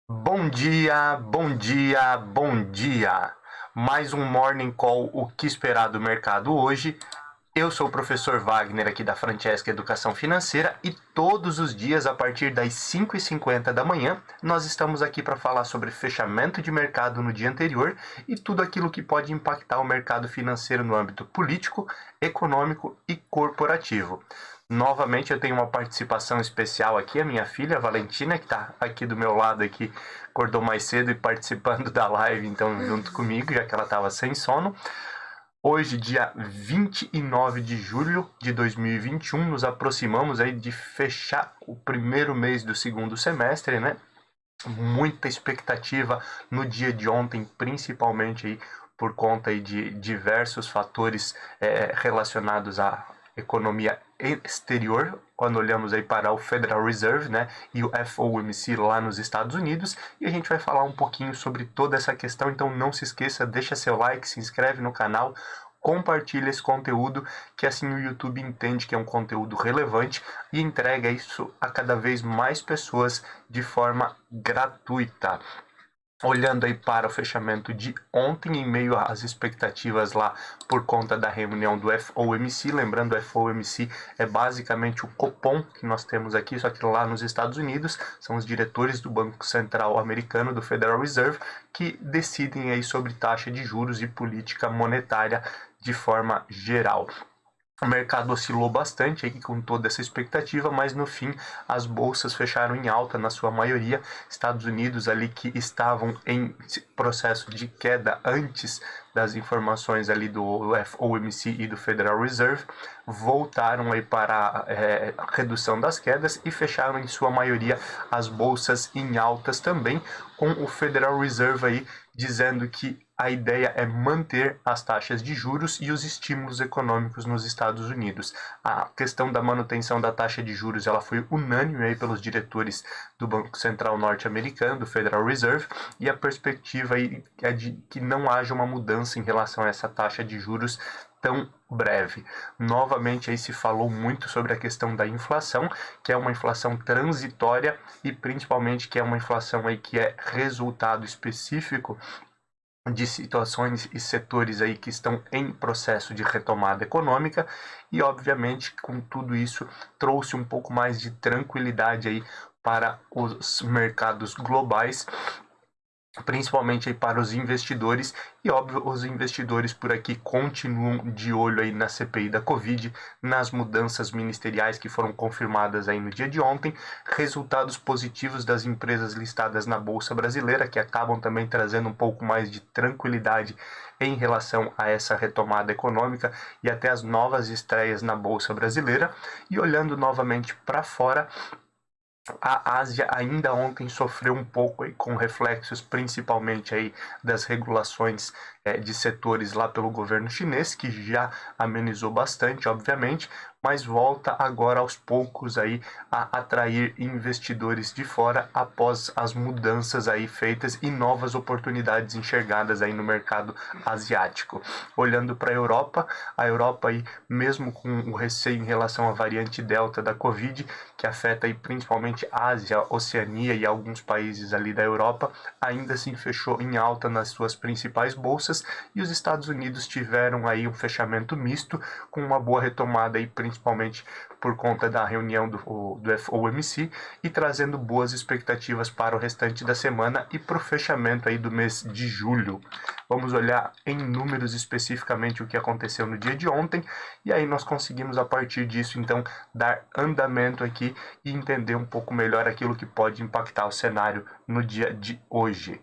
Bom dia, bom dia, bom dia. Mais um Morning Call, o que esperar do mercado hoje. Eu sou o professor Wagner aqui da Francesca Educação Financeira e todos os dias a partir das 5h50 da manhã nós estamos aqui para falar sobre fechamento de mercado no dia anterior e tudo aquilo que pode impactar o mercado financeiro no âmbito político, econômico e corporativo. Novamente eu tenho uma participação especial aqui, a minha filha Valentina, que está aqui do meu lado aqui, acordou mais cedo e participando da live, então junto comigo, já que ela estava sem sono. Hoje, dia 29 de julho de 2021, nos aproximamos aí de fechar o primeiro mês do segundo semestre, né? Muita expectativa no dia de ontem, principalmente aí por conta aí de diversos fatores relacionados à economia exterior, quando olhamos aí para o Federal Reserve, né, e o FOMC lá nos Estados Unidos, e a gente vai falar um pouquinho sobre toda essa questão, então não se esqueça, deixa seu like, se inscreve no canal, compartilha esse conteúdo, que assim o YouTube entende que é um conteúdo relevante e entrega isso a cada vez mais pessoas de forma gratuita. Olhando aí para o fechamento de ontem, em meio às expectativas lá por conta da reunião do FOMC, lembrando, o FOMC é basicamente o Copom que nós temos aqui, só que lá nos Estados Unidos, são os diretores do Banco Central americano, do Federal Reserve, que decidem aí sobre taxa de juros e política monetária de forma geral. O mercado oscilou bastante aí com toda essa expectativa, mas no fim as bolsas fecharam em alta na sua maioria. Estados Unidos ali que estavam em processo de queda antes das informações ali do FOMC e do Federal Reserve, voltaram aí para a redução das quedas e fecharam em sua maioria as bolsas em altas também, com o Federal Reserve aí dizendo que a ideia é manter as taxas de juros e os estímulos econômicos nos Estados Unidos. A questão da manutenção da taxa de juros ela foi unânime aí pelos diretores do Banco Central norte-americano, do Federal Reserve, e a perspectiva aí é de que não haja uma mudança em relação a essa taxa de juros tão breve. Novamente aí se falou muito sobre a questão da inflação, que é uma inflação transitória e principalmente que é uma inflação aí que é resultado específico de situações e setores aí que estão em processo de retomada econômica e obviamente com tudo isso trouxe um pouco mais de tranquilidade aí para os mercados globais, principalmente aí para os investidores e óbvio os investidores por aqui continuam de olho aí na CPI da Covid, nas mudanças ministeriais que foram confirmadas aí no dia de ontem, resultados positivos das empresas listadas na Bolsa Brasileira que acabam também trazendo um pouco mais de tranquilidade em relação a essa retomada econômica e até as novas estreias na Bolsa Brasileira. E olhando novamente para fora, a Ásia ainda ontem sofreu um pouco aí, com reflexos principalmente aí das regulações de setores lá pelo governo chinês, que já amenizou bastante, obviamente, mas volta agora aos poucos aí a atrair investidores de fora após as mudanças aí feitas e novas oportunidades enxergadas aí no mercado asiático. Olhando para a Europa aí, mesmo com o receio em relação à variante Delta da Covid, que afeta aí principalmente a Ásia, Oceania e alguns países ali da Europa, ainda assim fechou em alta nas suas principais bolsas e os Estados Unidos tiveram aí um fechamento misto com uma boa retomada aí principalmente por conta da reunião do FOMC e trazendo boas expectativas para o restante da semana e para o fechamento aí do mês de julho. Vamos olhar em números especificamente o que aconteceu no dia de ontem e aí nós conseguimos a partir disso então dar andamento aqui e entender um pouco melhor aquilo que pode impactar o cenário no dia de hoje.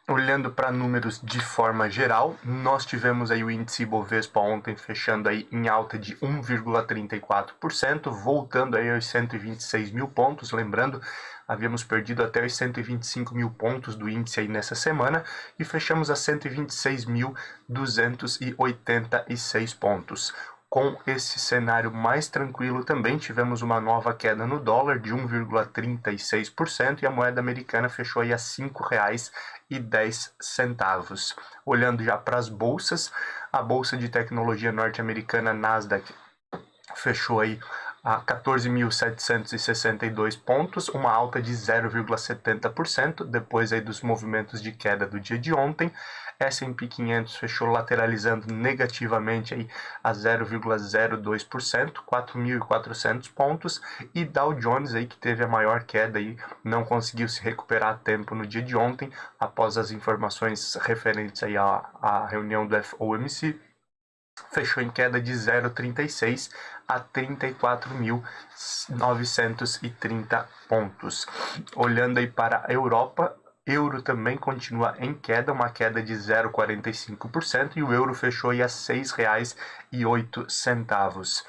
Olhando para números de forma geral, nós tivemos aí o índice Ibovespa ontem fechando aí em alta de 1,34%, voltando aí aos 126 mil pontos, lembrando, havíamos perdido até os 125 mil pontos do índice aí nessa semana e fechamos a 126.286 pontos. Com esse cenário mais tranquilo também tivemos uma nova queda no dólar de 1,36% e a moeda americana fechou aí a R$ 5,10. Olhando já para as bolsas, a bolsa de tecnologia norte-americana Nasdaq fechou aí a 14.762 pontos, uma alta de 0,70%, depois aí dos movimentos de queda do dia de ontem. S&P 500 fechou lateralizando negativamente aí a 0,02%, 4.400 pontos, e Dow Jones aí que teve a maior queda aí, não conseguiu se recuperar a tempo no dia de ontem, após as informações referentes aí à reunião do FOMC, fechou em queda de 0,36 a 34.930 pontos. Olhando aí para a Europa, euro também continua em queda, uma queda de 0,45%, e o euro fechou aí a R$ 6,08.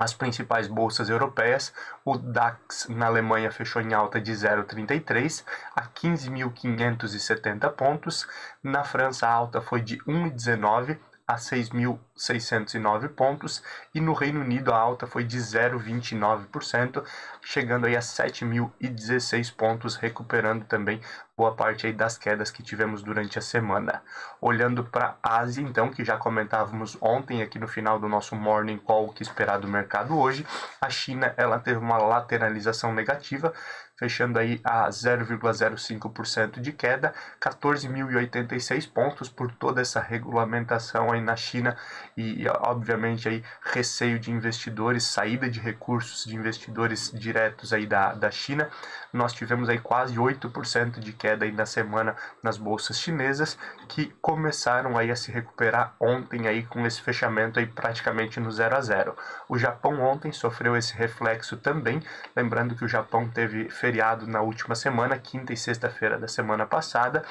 As principais bolsas europeias, o DAX na Alemanha fechou em alta de 0,33 a 15.570 pontos. Na França, a alta foi de 1,19 a 6.609 pontos, e no Reino Unido a alta foi de 0,29%, chegando aí a 7.016 pontos, recuperando também boa parte aí das quedas que tivemos durante a semana. Olhando para a Ásia, então, que já comentávamos ontem aqui no final do nosso Morning Call, o que esperar do mercado hoje, a China ela teve uma lateralização negativa, fechando aí a 0,05% de queda, 14.086 pontos por toda essa regulamentação aí na China e obviamente aí receio de investidores, saída de recursos de investidores diretos aí da China. Nós tivemos aí quase 8% de queda aí na semana nas bolsas chinesas, que começaram aí a se recuperar ontem aí com esse fechamento aí praticamente no 0 a 0. O Japão ontem sofreu esse reflexo também, lembrando que o Japão teve feriado na última semana, quinta e sexta-feira da semana passada,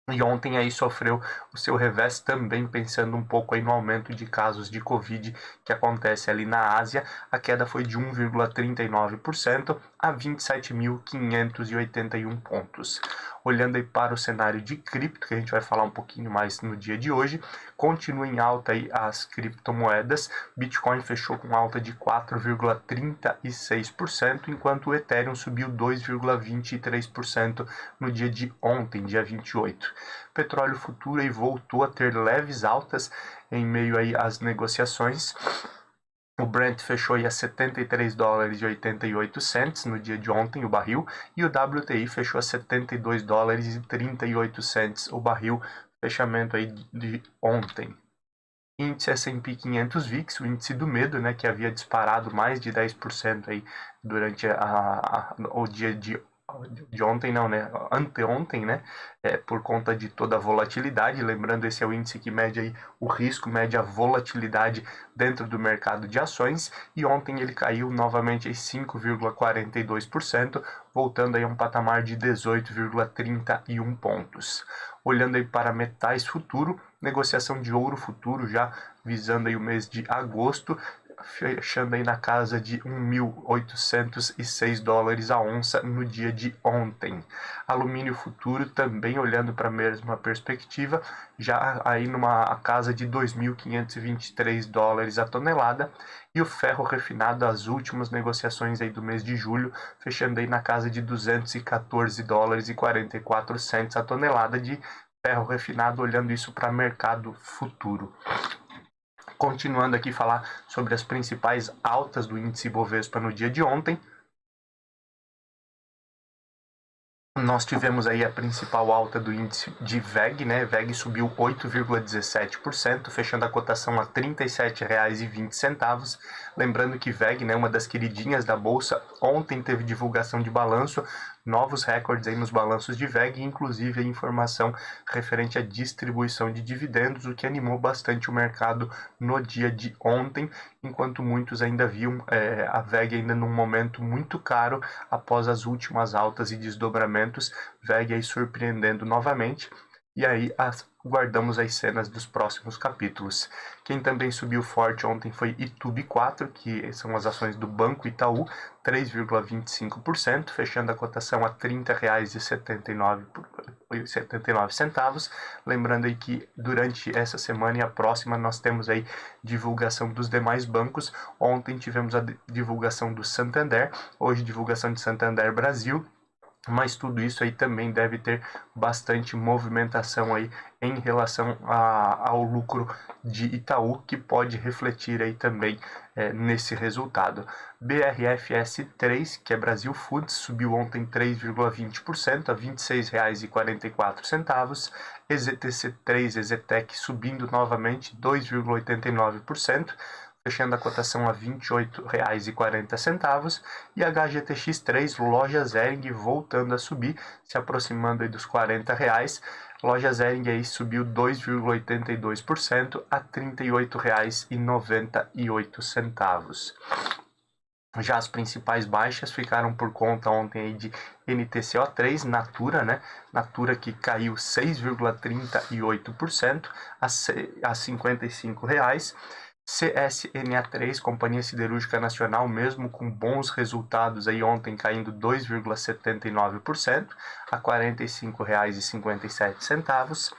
e ontem aí sofreu o seu revés também, pensando um pouco aí no aumento de casos de Covid que acontece ali na Ásia. A queda foi de 1,39% a 27.581 pontos. Olhando aí para o cenário de cripto, que a gente vai falar um pouquinho mais no dia de hoje, continua em alta aí as criptomoedas. Bitcoin fechou com alta de 4,36%, enquanto o Ethereum subiu 2,23% no dia de ontem, dia 28. Petróleo futuro aí voltou a ter leves altas em meio aí às negociações. O Brent fechou aí a $73,88 no dia de ontem o barril, e o WTI fechou a $72,38 o barril, fechamento aí de ontem. Índice S&P 500 VIX, o índice do medo, né, que havia disparado mais de 10% aí durante o dia de ontem, não, né, anteontem, né, por conta de toda a volatilidade. Lembrando, esse é o índice que mede aí o risco, mede a volatilidade dentro do mercado de ações, e ontem ele caiu novamente em 5,42%, voltando aí a um patamar de 18,31 pontos. Olhando aí para metais futuro, negociação de ouro futuro já visando aí o mês de agosto, fechando aí na casa de $1.806 a onça no dia de ontem. Alumínio futuro também olhando para a mesma perspectiva, já aí numa casa de $2.523 a tonelada. E o ferro refinado, as últimas negociações aí do mês de julho, fechando aí na casa de $214,44 a tonelada de ferro refinado, olhando isso para mercado futuro. Continuando aqui falar sobre as principais altas do índice Bovespa no dia de ontem. Nós tivemos aí a principal alta do índice de VEG, né? VEG subiu 8,17%, fechando a cotação a R$ 37,20. Lembrando que VEG, né, uma das queridinhas da bolsa, ontem teve divulgação de balanço, novos recordes aí nos balanços de VEG, inclusive a informação referente à distribuição de dividendos, o que animou bastante o mercado no dia de ontem, enquanto muitos ainda viam a VEG ainda num momento muito caro após as últimas altas e desdobramentos, VEG aí surpreendendo novamente. E aí guardamos as cenas dos próximos capítulos. Quem também subiu forte ontem foi Itubi4, que são as ações do Banco Itaú, 3,25%, fechando a cotação a R$ 30,79. Lembrando aí que durante essa semana e a próxima nós temos aí divulgação dos demais bancos. Ontem tivemos a divulgação do Santander, hoje divulgação de Santander Brasil, mas tudo isso aí também deve ter bastante movimentação aí em relação ao lucro de Itaú, que pode refletir aí também nesse resultado. BRFS3, que é Brasil Foods, subiu ontem 3,20% a R$ 26,44. EZTC3, EZTEC, subindo novamente 2,89%. Fechando a cotação a R$ 28,40, e a HGTX3, Loja Zering, voltando a subir, se aproximando aí dos R$ 40. Loja Zering aí subiu 2,82% a R$ 38,98. Já as principais baixas ficaram por conta ontem aí de NTCO3, Natura, né? Natura que caiu 6,38% a R$ 55. CSNA3, Companhia Siderúrgica Nacional, mesmo com bons resultados aí ontem, caindo 2,79% a R$ 45,57.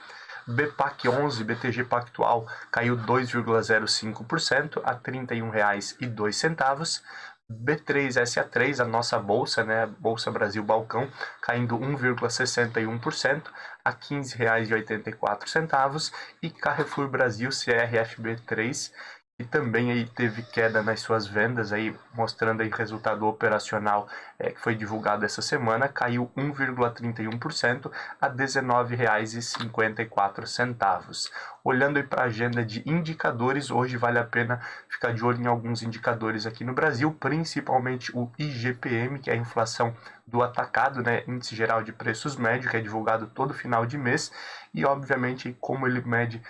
BPAC11, BTG Pactual, caiu 2,05% a R$ 31,02. B3SA3, a nossa bolsa, né, Bolsa Brasil Balcão, caindo 1,61% a R$ 15,84. E Carrefour Brasil, CRFB3, que também aí teve queda nas suas vendas, aí mostrando aí resultado operacional que foi divulgado essa semana, caiu 1,31% a R$ 19,54. Olhando aí para a agenda de indicadores, hoje vale a pena ficar de olho em alguns indicadores aqui no Brasil, principalmente o IGPM, que é a inflação do atacado, né, Índice Geral de Preços Médio, que é divulgado todo final de mês, e obviamente como ele mede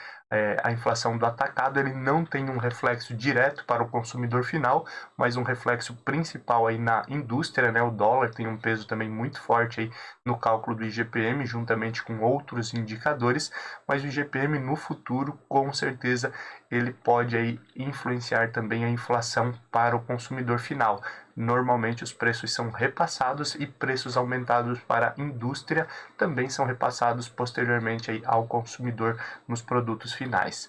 a inflação do atacado, ele não tem um reflexo direto para o consumidor final, mas um reflexo principal aí na indústria, né? O dólar tem um peso também muito forte aí no cálculo do IGPM, juntamente com outros indicadores, mas o IGPM no futuro, com certeza, ele pode aí influenciar também a inflação para o consumidor final. Normalmente os preços são repassados e preços aumentados para a indústria também são repassados posteriormente aí ao consumidor nos produtos finais.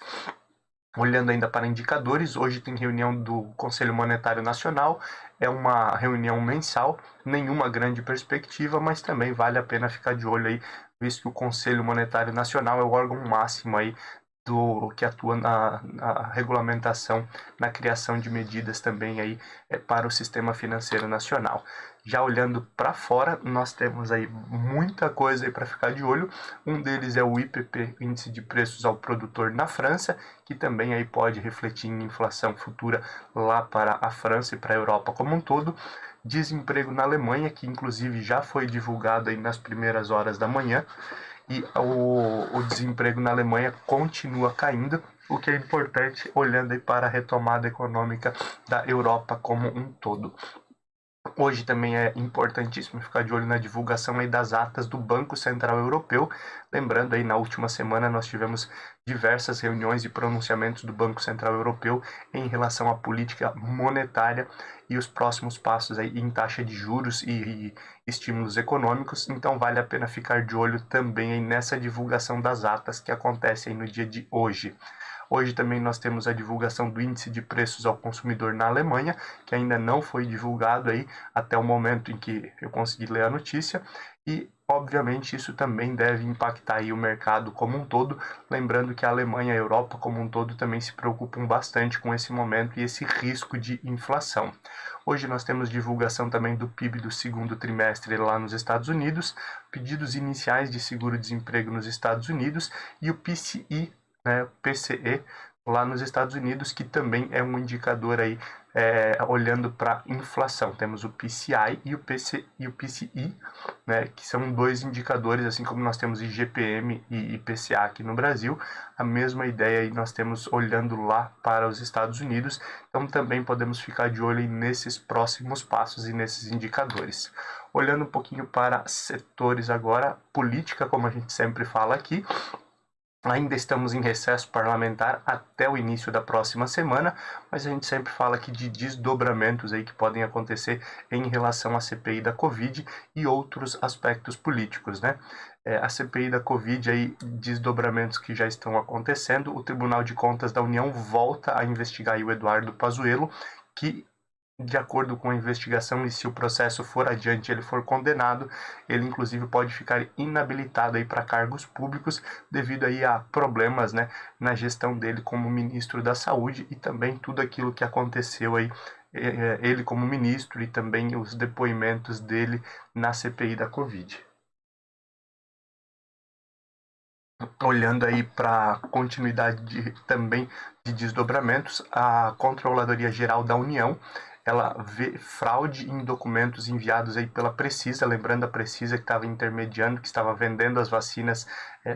Olhando ainda para indicadores, hoje tem reunião do Conselho Monetário Nacional, é uma reunião mensal, nenhuma grande perspectiva, mas também vale a pena ficar de olho aí, visto que o Conselho Monetário Nacional é o órgão máximo aí que atua na regulamentação, na criação de medidas também aí para o sistema financeiro nacional. Já olhando para fora, nós temos aí muita coisa aí para ficar de olho. Um deles é o IPP, Índice de Preços ao Produtor na França, que também aí pode refletir em inflação futura lá para a França e para a Europa como um todo. Desemprego na Alemanha, que inclusive já foi divulgado aí nas primeiras horas da manhã, e o desemprego na Alemanha continua caindo, o que é importante olhando aí para a retomada econômica da Europa como um todo. Hoje também é importantíssimo ficar de olho na divulgação aí das atas do Banco Central Europeu. Lembrando aí, na última semana nós tivemos diversas reuniões e pronunciamentos do Banco Central Europeu em relação à política monetária e os próximos passos aí em taxa de juros e estímulos econômicos. Então vale a pena ficar de olho também aí nessa divulgação das atas que acontece aí no dia de hoje. Hoje também nós temos a divulgação do índice de preços ao consumidor na Alemanha, que ainda não foi divulgado aí até o momento em que eu consegui ler a notícia, e obviamente isso também deve impactar aí o mercado como um todo, lembrando que a Alemanha e a Europa como um todo também se preocupam bastante com esse momento e esse risco de inflação. Hoje nós temos divulgação também do PIB do segundo trimestre lá nos Estados Unidos, pedidos iniciais de seguro-desemprego nos Estados Unidos e o PCI, né, PCE, lá nos Estados Unidos, que também é um indicador aí olhando para inflação. Temos o PCI e o PCI, né, que são dois indicadores, assim como nós temos IGPM e IPCA aqui no Brasil, a mesma ideia aí nós temos olhando lá para os Estados Unidos, então também podemos ficar de olho nesses próximos passos e nesses indicadores. Olhando um pouquinho para setores agora, política, como a gente sempre fala aqui, ainda estamos em recesso parlamentar até o início da próxima semana, mas a gente sempre fala aqui de desdobramentos aí que podem acontecer em relação à CPI da Covid e outros aspectos políticos, né? A CPI da Covid, aí, desdobramentos que já estão acontecendo, o Tribunal de Contas da União volta a investigar aí o Eduardo Pazuello, que de acordo com a investigação, e se o processo for adiante, ele for condenado, ele inclusive pode ficar inabilitado aí para cargos públicos devido aí a problemas, né, na gestão dele como ministro da Saúde e também tudo aquilo que aconteceu aí, ele como ministro e também os depoimentos dele na CPI da Covid. Olhando aí para a continuidade também de desdobramentos, a Controladoria Geral da União, ela vê fraude em documentos enviados aí pela Precisa, lembrando a Precisa que estava intermediando, que estava vendendo as vacinas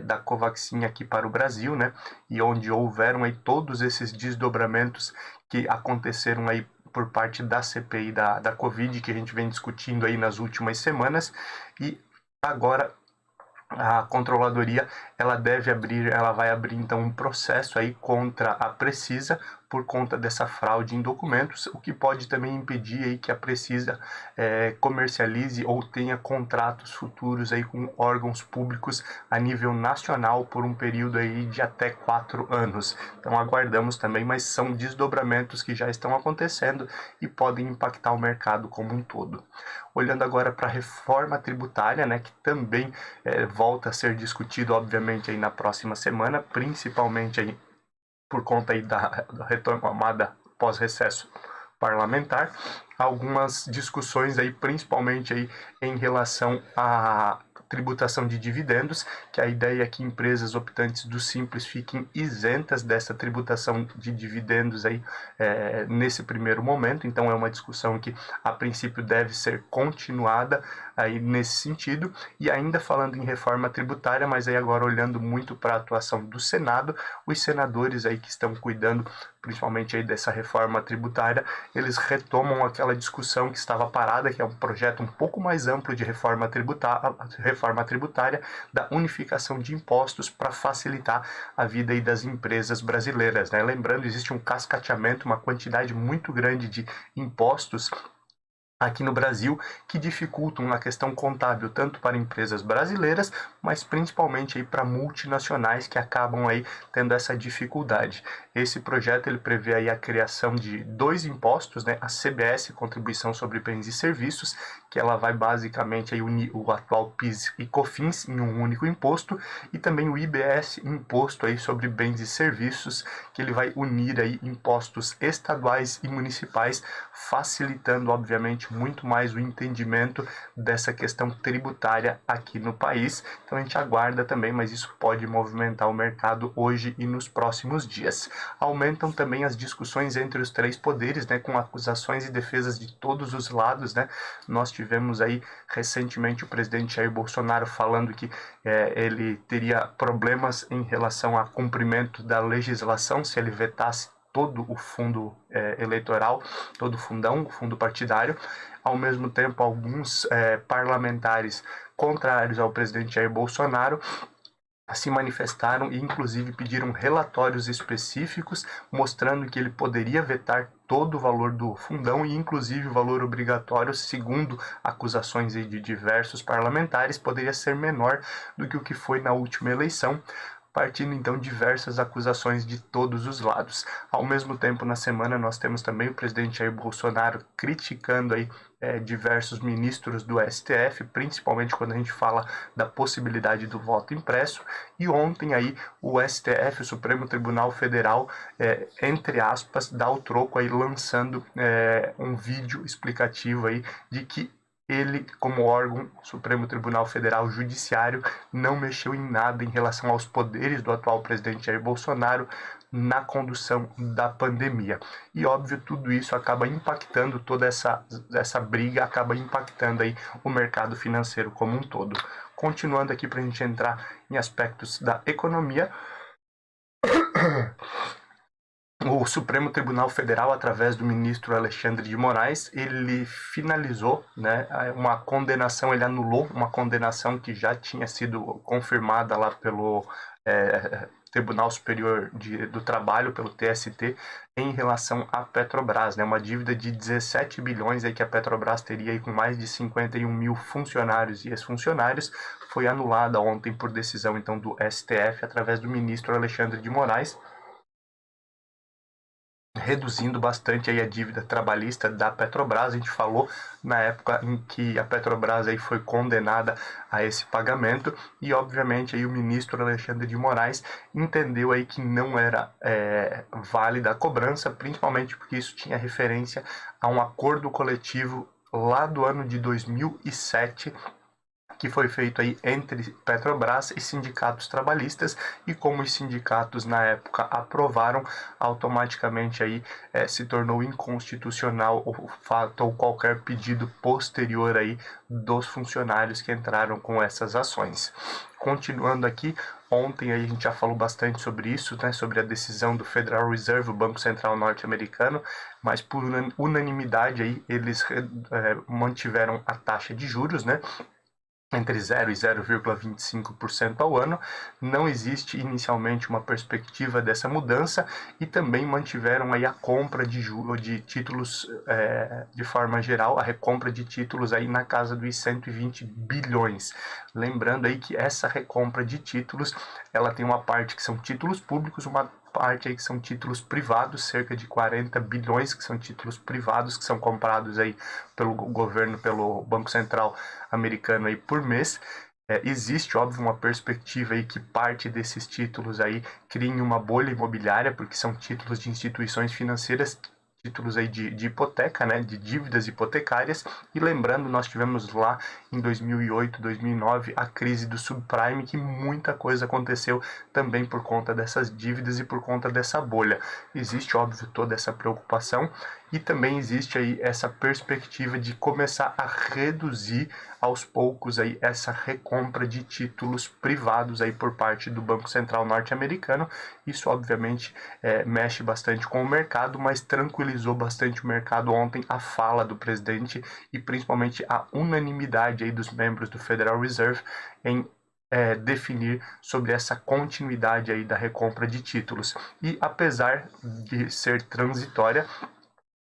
da Covaxin aqui para o Brasil, né? E onde houveram aí todos esses desdobramentos que aconteceram aí por parte da CPI da Covid, que a gente vem discutindo aí nas últimas semanas, e agora a controladoria ela vai abrir então um processo aí contra a Precisa por conta dessa fraude em documentos, o que pode também impedir aí que a Precisa comercialize ou tenha contratos futuros aí com órgãos públicos a nível nacional por um período aí de até 4 anos. Então aguardamos também, mas são desdobramentos que já estão acontecendo e podem impactar o mercado como um todo. Olhando agora para a reforma tributária, né, que também volta a ser discutido, obviamente, aí na próxima semana, principalmente aí por conta aí da retomada pós-recesso parlamentar, algumas discussões aí, principalmente aí em relação à tributação de dividendos, que a ideia é que empresas optantes do Simples fiquem isentas dessa tributação de dividendos aí nesse primeiro momento. Então é uma discussão que a princípio deve ser continuada aí nesse sentido. E ainda falando em reforma tributária, mas aí agora olhando muito para a atuação do Senado, os senadores aí que estão cuidando principalmente aí dessa reforma tributária, eles retomam aquela discussão que estava parada, que é um projeto um pouco mais amplo de reforma tributária da unificação de impostos para facilitar a vida aí das empresas brasileiras, né? Lembrando, existe um cascateamento, uma quantidade muito grande de impostos aqui no Brasil, que dificultam a questão contábil tanto para empresas brasileiras, mas principalmente aí para multinacionais que acabam aí tendo essa dificuldade. Esse projeto ele prevê aí a criação de 2 impostos, né? A CBS, Contribuição sobre Bens e Serviços, que ela vai basicamente aí unir o atual PIS e COFINS em um único imposto, e também o IBS, Imposto aí sobre Bens e Serviços, que ele vai unir aí impostos estaduais e municipais, facilitando obviamente muito mais o entendimento dessa questão tributária aqui no país. Então a gente aguarda também, mas isso pode movimentar o mercado hoje e nos próximos dias. Aumentam também as discussões entre os 3 poderes, né, com acusações e defesas de todos os lados, né? Nós tivemos aí recentemente o presidente Jair Bolsonaro falando que ele teria problemas em relação ao cumprimento da legislação se ele vetasse todo o fundo eleitoral, todo o fundão, o fundo partidário. Ao mesmo tempo, alguns parlamentares contrários ao presidente Jair Bolsonaro se manifestaram e inclusive pediram relatórios específicos mostrando que ele poderia vetar todo o valor do fundão e inclusive o valor obrigatório, segundo acusações de diversos parlamentares, poderia ser menor do que o que foi na última eleição, partindo então diversas acusações de todos os lados. Ao mesmo tempo, na semana, nós temos também o presidente Jair Bolsonaro criticando aí diversos ministros do STF, principalmente quando a gente fala da possibilidade do voto impresso. E ontem aí o STF, o Supremo Tribunal Federal, entre aspas, dá o troco aí lançando um vídeo explicativo aí de que ele, como órgão, Supremo Tribunal Federal Judiciário, não mexeu em nada em relação aos poderes do atual presidente Jair Bolsonaro na condução da pandemia. E, óbvio, tudo isso acaba impactando, toda essa briga acaba impactando aí o mercado financeiro como um todo. Continuando aqui para a gente entrar em aspectos da economia, o Supremo Tribunal Federal, através do ministro Alexandre de Moraes, ele finalizou, né, uma condenação, ele anulou uma condenação que já tinha sido confirmada lá pelo Tribunal Superior do Trabalho, pelo TST, em relação à Petrobras, né, uma dívida de 17 bilhões aí que a Petrobras teria aí com mais de 51 mil funcionários e ex-funcionários, foi anulada ontem por decisão então do STF, através do ministro Alexandre de Moraes, reduzindo bastante aí a dívida trabalhista da Petrobras. A gente falou na época em que a Petrobras aí foi condenada a esse pagamento e, obviamente, aí o ministro Alexandre de Moraes entendeu aí que não era válida a cobrança, principalmente porque isso tinha referência a um acordo coletivo lá do ano de 2007, que foi feito aí entre Petrobras e sindicatos trabalhistas, e como os sindicatos na época aprovaram, automaticamente aí se tornou inconstitucional o fato ou qualquer pedido posterior aí dos funcionários que entraram com essas ações. Continuando aqui, ontem aí a gente já falou bastante sobre isso, né, sobre a decisão do Federal Reserve, o Banco Central norte-americano, mas por unanimidade aí eles mantiveram a taxa de juros, né, entre 0 e 0,25% ao ano. Não existe inicialmente uma perspectiva dessa mudança e também mantiveram aí a compra de títulos de forma geral, a recompra de títulos aí na casa dos 120 bilhões. Lembrando aí que essa recompra de títulos, ela tem uma parte que são títulos públicos, uma parte aí que são títulos privados, cerca de 40 bilhões que são títulos privados que são comprados aí pelo governo, pelo Banco Central americano aí por mês. Existe, óbvio, uma perspectiva aí que parte desses títulos aí criem uma bolha imobiliária, porque são títulos de instituições financeiras, títulos aí de hipoteca, né, de dívidas hipotecárias. E lembrando, nós tivemos lá em 2008, 2009 a crise do subprime, que muita coisa aconteceu também por conta dessas dívidas e por conta dessa bolha. Existe, óbvio, toda essa preocupação e também existe aí essa perspectiva de começar a reduzir aos poucos aí essa recompra de títulos privados aí por parte do Banco Central norte-americano. Isso obviamente mexe bastante com o mercado, mas tranquilizou bastante o mercado ontem a fala do presidente e principalmente a unanimidade aí dos membros do Federal Reserve em definir sobre essa continuidade aí da recompra de títulos. E apesar de ser transitória,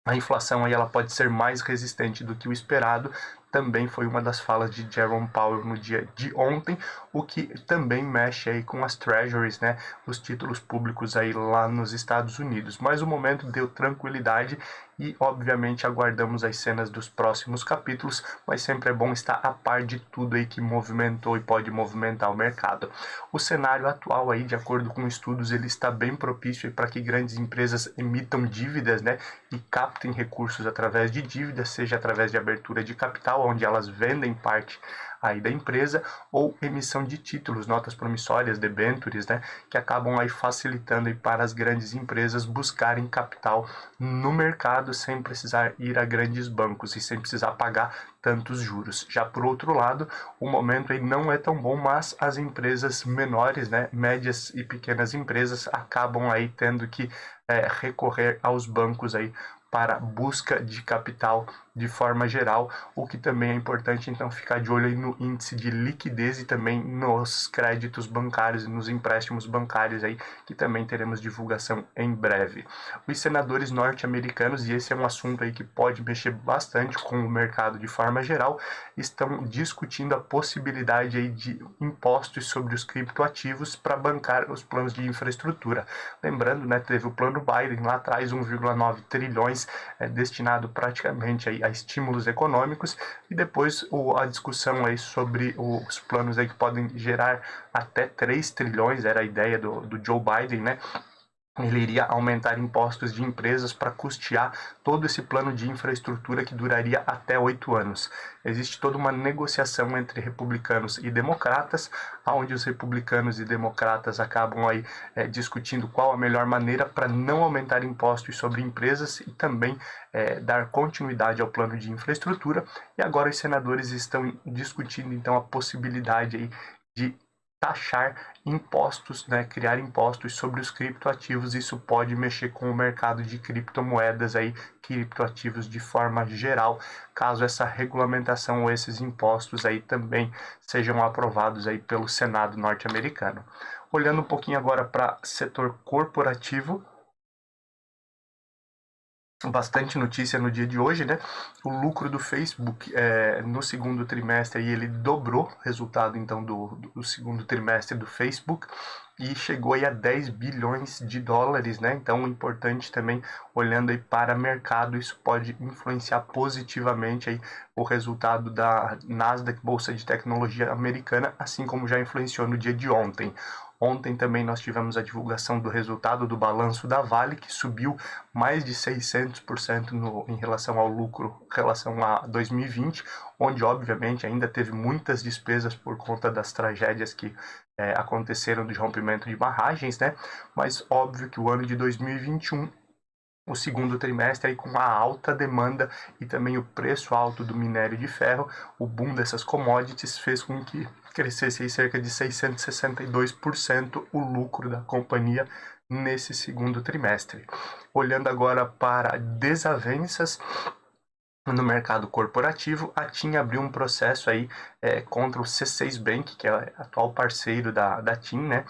a inflação aí ela pode ser mais resistente do que o esperado. Também foi uma das falas de Jerome Powell no dia de ontem, o que também mexe aí com as treasuries, né, os títulos públicos aí lá nos Estados Unidos. Mas o momento deu tranquilidade e, obviamente, aguardamos as cenas dos próximos capítulos, mas sempre é bom estar a par de tudo aí que movimentou e pode movimentar o mercado. O cenário atual aí, de acordo com estudos, ele está bem propício para que grandes empresas emitam dívidas, né, e captem recursos através de dívidas, seja através de abertura de capital, onde elas vendem parte aí da empresa, ou emissão de títulos, notas promissórias, debêntures, né, que acabam aí facilitando aí para as grandes empresas buscarem capital no mercado sem precisar ir a grandes bancos e sem precisar pagar tantos juros. Já por outro lado, o momento aí não é tão bom, mas as empresas menores, né, médias e pequenas empresas acabam aí tendo que recorrer aos bancos aí para busca de capital de forma geral, o que também é importante então ficar de olho aí no índice de liquidez e também nos créditos bancários e nos empréstimos bancários aí, que também teremos divulgação em breve. Os senadores norte-americanos, e esse é um assunto aí que pode mexer bastante com o mercado de forma geral, estão discutindo a possibilidade aí de impostos sobre os criptoativos para bancar os planos de infraestrutura. Lembrando, né, teve o plano Biden lá atrás, 1,9 trilhões destinado praticamente aí a estímulos econômicos, e depois a discussão aí sobre os planos aí que podem gerar até 3 trilhões, era a ideia do Joe Biden, né? Ele iria aumentar impostos de empresas para custear todo esse plano de infraestrutura que duraria até 8 anos. Existe toda uma negociação entre republicanos e democratas, onde os republicanos e democratas acabam aí discutindo qual a melhor maneira para não aumentar impostos sobre empresas e também dar continuidade ao plano de infraestrutura. E agora os senadores estão discutindo então a possibilidade aí de taxar impostos, né, criar impostos sobre os criptoativos. Isso pode mexer com o mercado de criptomoedas aí, criptoativos de forma geral, caso essa regulamentação ou esses impostos aí também sejam aprovados aí pelo Senado norte-americano. Olhando um pouquinho agora para setor corporativo, bastante notícia no dia de hoje, né? O lucro do Facebook no segundo trimestre ele dobrou o resultado então do segundo trimestre do Facebook e chegou aí a 10 bilhões de dólares, né? Então, importante também, olhando aí para o mercado, isso pode influenciar positivamente aí o resultado da Nasdaq, Bolsa de Tecnologia Americana, assim como já influenciou no dia de ontem. Ontem também nós tivemos a divulgação do resultado do balanço da Vale, que subiu mais de 600% em relação ao lucro, em relação a 2020, onde obviamente ainda teve muitas despesas por conta das tragédias que aconteceram de rompimento de barragens, né? Mas óbvio que o ano de 2021 o segundo trimestre aí com a alta demanda e também o preço alto do minério de ferro, o boom dessas commodities fez com que crescesse aí cerca de 662% o lucro da companhia nesse segundo trimestre. Olhando agora para desavenças no mercado corporativo, a TIM abriu um processo aí contra o C6 Bank, que é atual parceiro da TIM, né?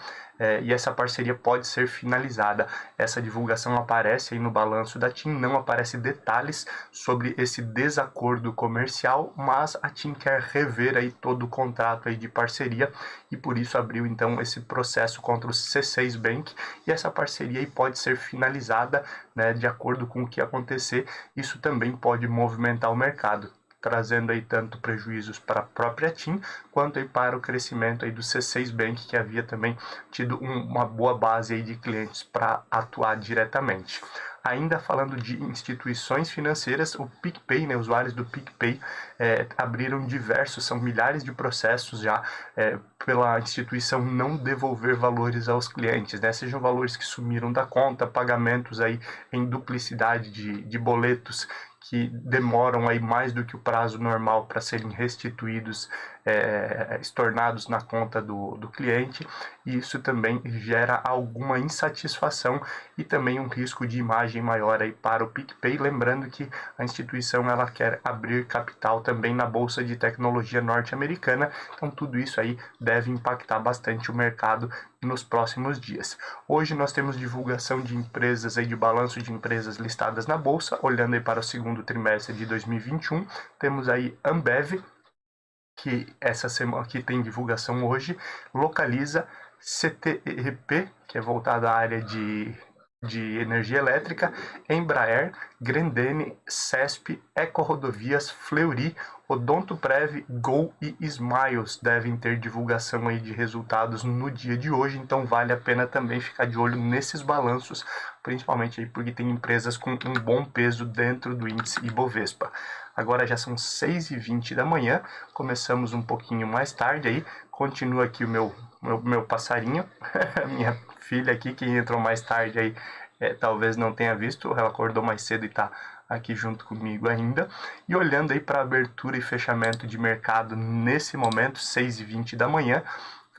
E essa parceria pode ser finalizada. Essa divulgação aparece aí no balanço da TIM, não aparece detalhes sobre esse desacordo comercial, mas a TIM quer rever aí todo o contrato aí de parceria e por isso abriu então esse processo contra o C6 Bank e essa parceria aí pode ser finalizada, né, de acordo com o que acontecer. Isso também pode movimentar o mercado, trazendo aí tanto prejuízos para a própria TIM, quanto aí para o crescimento aí do C6 Bank, que havia também tido uma boa base aí de clientes para atuar diretamente. Ainda falando de instituições financeiras, o PicPay, né, usuários do PicPay abriram são milhares de processos já pela instituição não devolver valores aos clientes, né, sejam valores que sumiram da conta, pagamentos aí em duplicidade de boletos que demoram aí mais do que o prazo normal para serem restituídos, estornados na conta do cliente, e isso também gera alguma insatisfação e também um risco de imagem maior aí para o PicPay, lembrando que a instituição ela quer abrir capital também na Bolsa de Tecnologia norte-americana, então tudo isso aí deve impactar bastante o mercado nos próximos dias. Hoje nós temos divulgação de empresas aí, de balanço de empresas listadas na Bolsa, olhando aí para o segundo trimestre de 2021, temos aí Ambev, que essa semana que tem divulgação hoje, Localiza, CTEP, que é voltada à área de energia elétrica, Embraer, Grendene, CESP, Ecorodovias, Fleury, Odontoprev, Gol e Smiles devem ter divulgação aí de resultados no dia de hoje, então vale a pena também ficar de olho nesses balanços, principalmente aí porque tem empresas com um bom peso dentro do índice Ibovespa. Agora já são 6h20 da manhã, começamos um pouquinho mais tarde aí, continua aqui o meu passarinho, minha filha aqui que entrou mais tarde aí, talvez não tenha visto, ela acordou mais cedo e está aqui junto comigo ainda. E olhando aí para a abertura e fechamento de mercado nesse momento, 6h20 da manhã,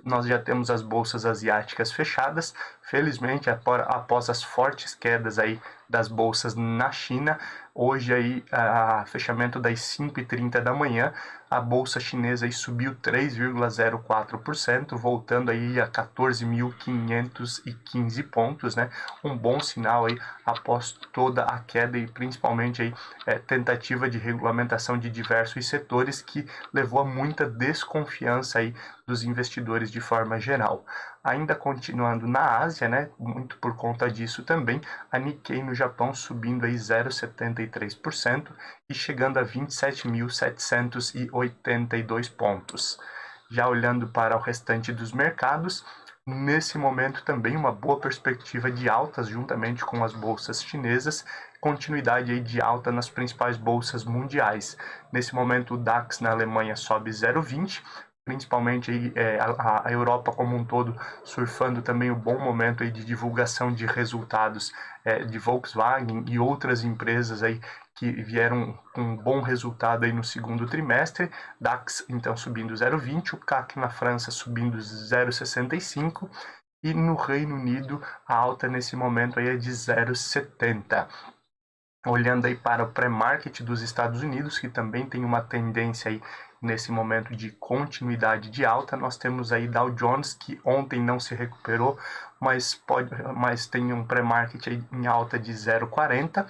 nós já temos as bolsas asiáticas fechadas. Felizmente, após as fortes quedas aí das bolsas na China, hoje aí a fechamento das 5h30 da manhã, a bolsa chinesa aí subiu 3,04%, voltando aí a 14.515 pontos, né? Um bom sinal aí após toda a queda e principalmente aí tentativa de regulamentação de diversos setores que levou a muita desconfiança aí dos investidores de forma geral. Ainda continuando na Ásia, né, muito por conta disso também, a Nikkei no Japão subindo aí 0,73% e chegando a 27.782 pontos. Já olhando para o restante dos mercados, nesse momento também uma boa perspectiva de altas juntamente com as bolsas chinesas, continuidade aí de alta nas principais bolsas mundiais. Nesse momento o DAX na Alemanha sobe 0,20%, principalmente aí, a Europa como um todo surfando também o bom momento aí de divulgação de resultados de Volkswagen e outras empresas aí que vieram com um bom resultado aí no segundo trimestre. DAX então subindo 0,20, o CAC na França subindo 0,65 e no Reino Unido a alta nesse momento aí é de 0,70. Olhando aí para o pré-market dos Estados Unidos, que também tem uma tendência aí nesse momento de continuidade de alta, nós temos aí Dow Jones, que ontem não se recuperou, mas tem um pré-market aí em alta de 0,40.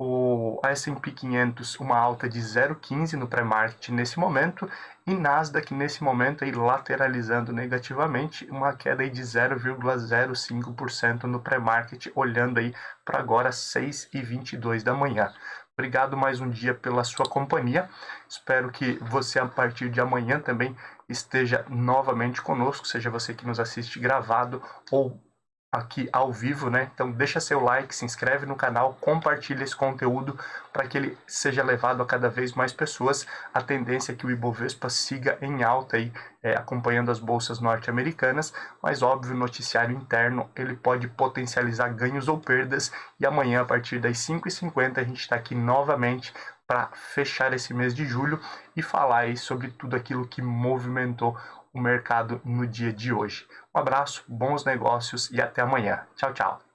o S&P 500 uma alta de 0,15 no pré-market nesse momento, e Nasdaq nesse momento aí lateralizando negativamente, uma queda aí de 0,05% no pré-market, olhando aí para agora 6h22 da manhã. Obrigado mais um dia pela sua companhia, espero que você a partir de amanhã também esteja novamente conosco, seja você que nos assiste gravado ou aqui ao vivo, né? Então deixa seu like, se inscreve no canal, compartilha esse conteúdo para que ele seja levado a cada vez mais pessoas. A tendência é que o Ibovespa siga em alta aí, acompanhando as bolsas norte-americanas, mas óbvio, o noticiário interno ele pode potencializar ganhos ou perdas, e amanhã a partir das 5h50 a gente está aqui novamente para fechar esse mês de julho e falar aí sobre tudo aquilo que movimentou o mercado no dia de hoje. Um abraço, bons negócios e até amanhã. Tchau, tchau.